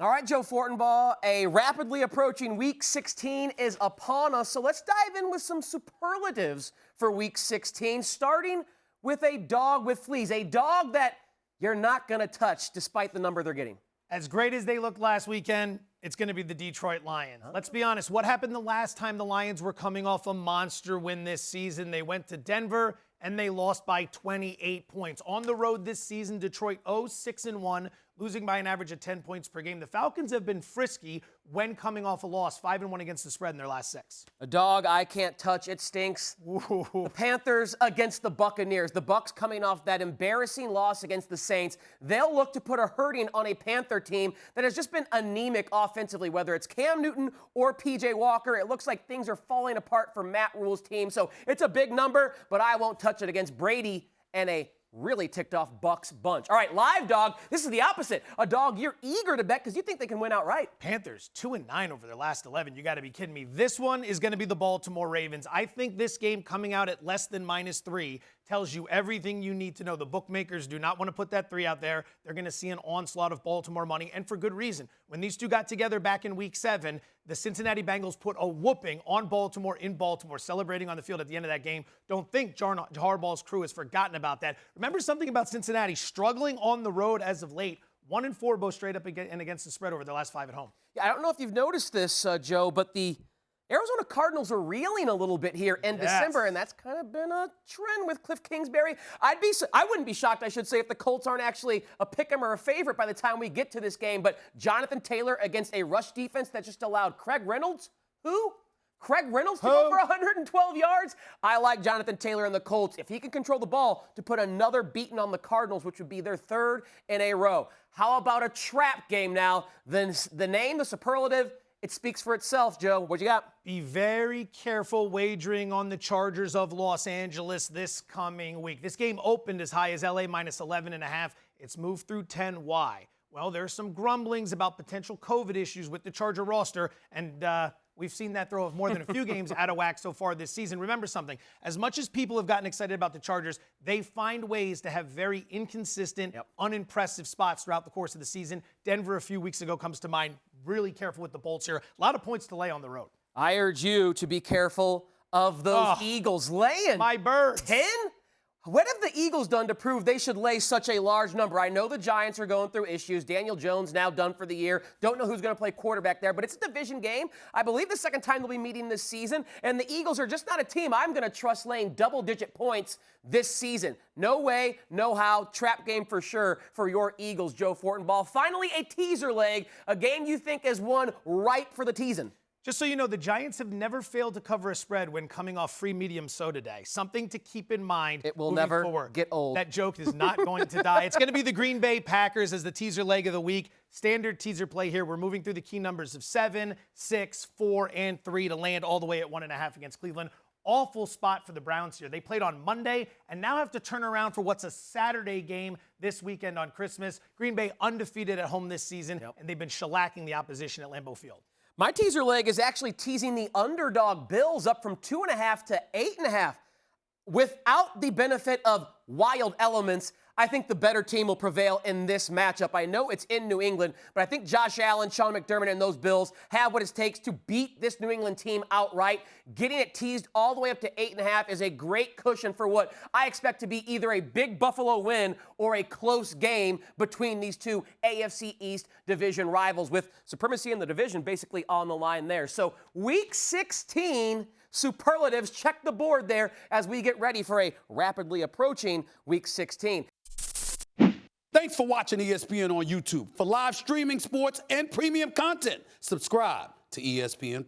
All right, Joe Fortenbaugh, a rapidly approaching Week 16 is upon us, so let's dive in with some superlatives for Week 16, starting with a dog with fleas, a dog that you're not going to touch despite the number they're getting. As great as they looked last weekend, it's going to be the Detroit Lions. Let's be honest, what happened the last time the Lions were coming off a monster win this season? They went to Denver and they lost by 28 points. On the road this season, Detroit 0-6-1, losing by an average of 10 points per game. The Falcons have been frisky when coming off a loss, 5-1 against the spread in their last 6. A dog I can't touch, it stinks. Ooh. The Panthers against the Buccaneers. The Bucs coming off that embarrassing loss against the Saints. They'll look to put a hurting on a Panther team that has just been anemic offensively, whether it's Cam Newton or P.J. Walker. It looks like things are falling apart for Matt Rule's team. So it's a big number, but I won't touch it against Brady and a really ticked off Bucs bunch. All right, live dog. This is the opposite. A dog you're eager to bet because you think they can win outright. Panthers 2-9 over their last 11. You got to be kidding me. This one is going to be the Baltimore Ravens. I think this game coming out at less than -3 tells you everything you need to know. The bookmakers do not want to put that 3 out there. They're going to see an onslaught of Baltimore money, and for good reason. When these two got together back in Week 7, the Cincinnati Bengals put a whooping on Baltimore in Baltimore, celebrating on the field at the end of that game. Don't think Harbaugh's crew has forgotten about that. Remember something about Cincinnati struggling on the road as of late. 1-4 both straight up and against the spread over their last 5 at home. Yeah, I don't know if you've noticed this, Joe, but the Arizona Cardinals are reeling a little bit here in December, and that's kind of been a trend with Cliff Kingsbury. I wouldn't be shocked, I should say, if the Colts aren't actually a pick'em or a favorite by the time we get to this game. But Jonathan Taylor against a rush defense that just allowed Craig Reynolds, Craig Reynolds to go for 112 yards. I like Jonathan Taylor and the Colts. If he can control the ball, to put another beating on the Cardinals, which would be their 3rd in a row. How about a trap game now? Then the name, the superlative, it speaks for itself, Joe. What you got? Be very careful wagering on the Chargers of Los Angeles this coming week. This game opened as high as LA -11.5. It's moved through 10. Why? Well, there's some grumblings about potential COVID issues with the Charger roster, and we've seen that throw of more than a few games out of whack so far this season. Remember something. As much as people have gotten excited about the Chargers, they find ways to have very inconsistent, unimpressive spots throughout the course of the season. Denver a few weeks ago comes to mind. Really careful with the Bolts here. A lot of points to lay on the road. I urge you to be careful of those Eagles laying. My birds. 10? What have the Eagles done to prove they should lay such a large number? I know the Giants are going through issues. Daniel Jones now done for the year. Don't know who's going to play quarterback there, but it's a division game. I believe the second time they'll be meeting this season, and the Eagles are just not a team I'm going to trust laying double-digit points this season. No way, no how. Trap game for sure for your Eagles, Joe Fortenbaugh. Finally, a teaser leg, a game you think is one ripe for the teasing. Just so you know, the Giants have never failed to cover a spread when coming off free medium soda day. Something to keep in mind. It will never get old. That joke is not going to die. It's going to be the Green Bay Packers as the teaser leg of the week. Standard teaser play here. We're moving through the key numbers of 7, 6, 4, and 3 to land all the way at 1.5 against Cleveland. Awful spot for the Browns here. They played on Monday and now have to turn around for what's a Saturday game this weekend on Christmas. Green Bay undefeated at home this season, and they've been shellacking the opposition at Lambeau Field. My teaser leg is actually teasing the underdog Bills up from 2.5 to 8.5. Without the benefit of wild elements, I think the better team will prevail in this matchup. I know it's in New England, but I think Josh Allen, Sean McDermott, and those Bills have what it takes to beat this New England team outright. Getting it teased all the way up to 8.5 is a great cushion for what I expect to be either a big Buffalo win or a close game between these two AFC East division rivals, with supremacy in the division basically on the line there. So Week 16 superlatives, check the board there as we get ready for a rapidly approaching Week 16. Thanks for watching ESPN on YouTube. For live streaming, sports, and premium content, subscribe to ESPN+.